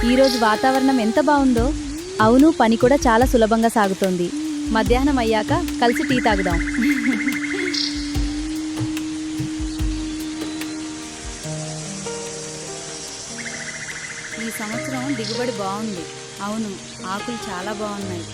ఈరోజు వాతావరణం ఎంత బాగుందో. అవును, పని కూడా చాలా సులభంగా సాగుతోంది. మధ్యాహ్నం అయ్యాక కలిసి టీ తాగుదాం. ఈ సంవత్సరం దిగుబడి బాగుంది. అవును, ఆకులు చాలా బాగున్నాయి.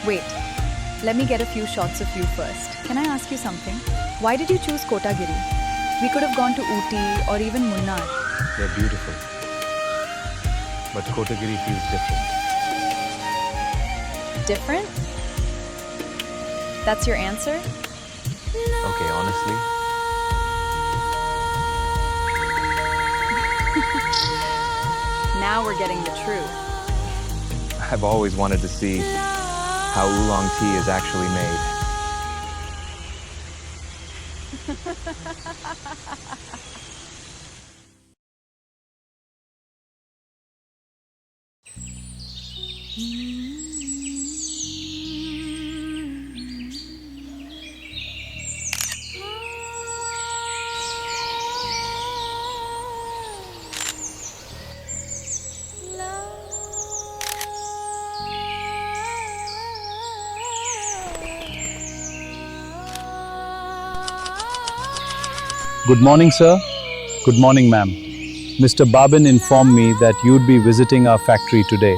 Wait, let me get a few shots of you first. Can I ask you something? Why did you choose Kotagiri? We could have gone to Ooty or even Munnar. They're beautiful. But Kotagiri feels different. Different? That's your answer? Okay, honestly, Now we're getting the truth. I've always wanted to see how oolong tea is actually made. Good morning, sir. Good morning, ma'am. Mr. Babin informed me that you'd be visiting our factory today.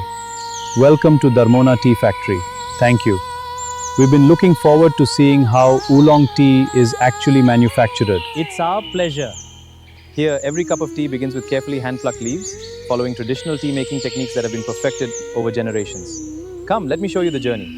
Welcome to Dharmona Tea Factory. Thank you. We've been looking forward to seeing how oolong tea is actually manufactured. It's our pleasure. Here, every cup of tea begins with carefully hand-plucked leaves, following traditional tea-making techniques that have been perfected over generations. Come, let me show you the journey.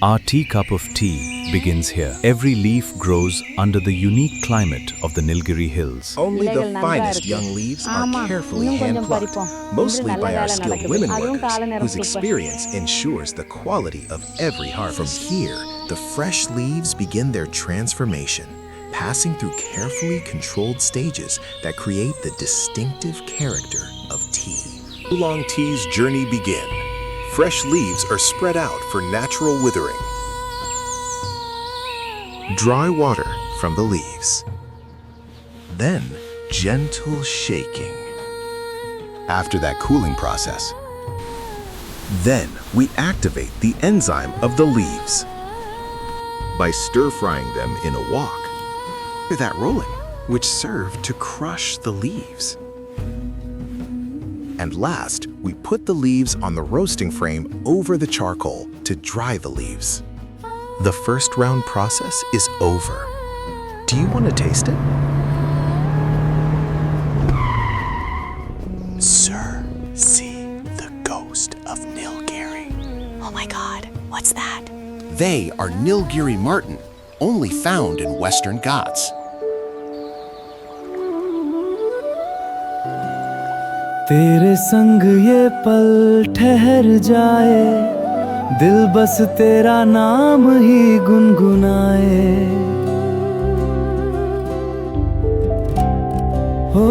Our teacup of tea begins here. Every leaf grows under the unique climate of the Nilgiri hills. Only the finest young leaves are carefully hand-plucked, mostly by our skilled women workers, whose experience ensures the quality of every harvest. From here, the fresh leaves begin their transformation, passing through carefully controlled stages that create the distinctive character of tea. Oolong tea's journey begins. Fresh leaves are spread out for natural withering. Dry water from the leaves. Then, gentle shaking. After that cooling process, then we activate the enzyme of the leaves by stir-frying them in a wok. After that rolling, which serve to crush the leaves. And last, we put the leaves on the roasting frame over the charcoal to dry the leaves. The first round process is over. Do you want to taste it? Sir, see the ghost of Nilgiri. Oh my god, what's that? They are Nilgiri Marten, only found in Western Ghats. तेरे संग ये पल ठहर जाए, दिल बस तेरा नाम ही गुनगुनाए। हो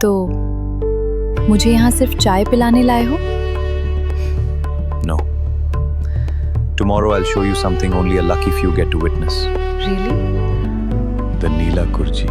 तो मुझे यहाँ सिर्फ चाय पिलाने लाए हो? No. Tomorrow I'll show you something only a lucky few get to witness. Really? The Neelakurinji.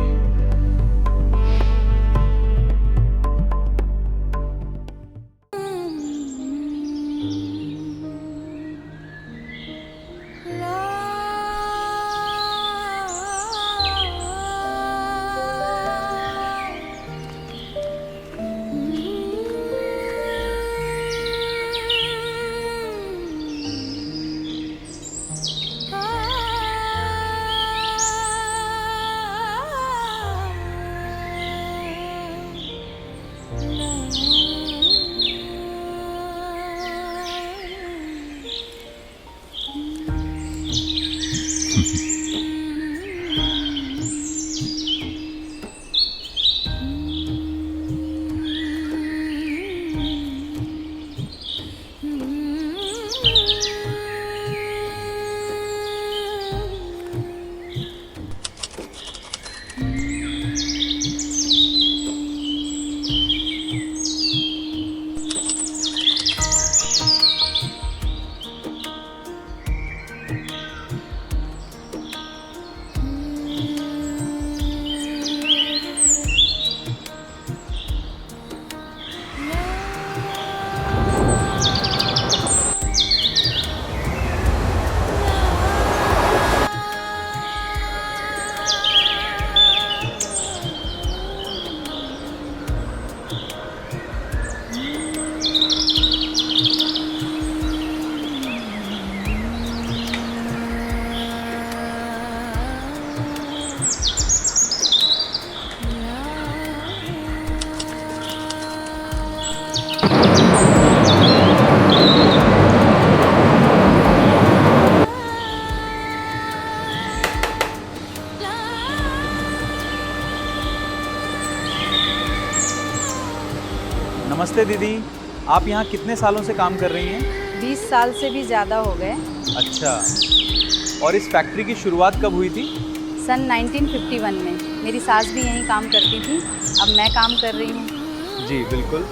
नमस्ते दीदी, आप यहाँ कितने सालों से काम कर रही हैं? 20 साल से भी ज़्यादा हो गए। अच्छा, और इस फैक्ट्री की शुरुआत कब हुई थी? सन 1951 में। मेरी सास भी यहीं काम करती थी, अब मैं काम कर रही हूँ। जी बिल्कुल।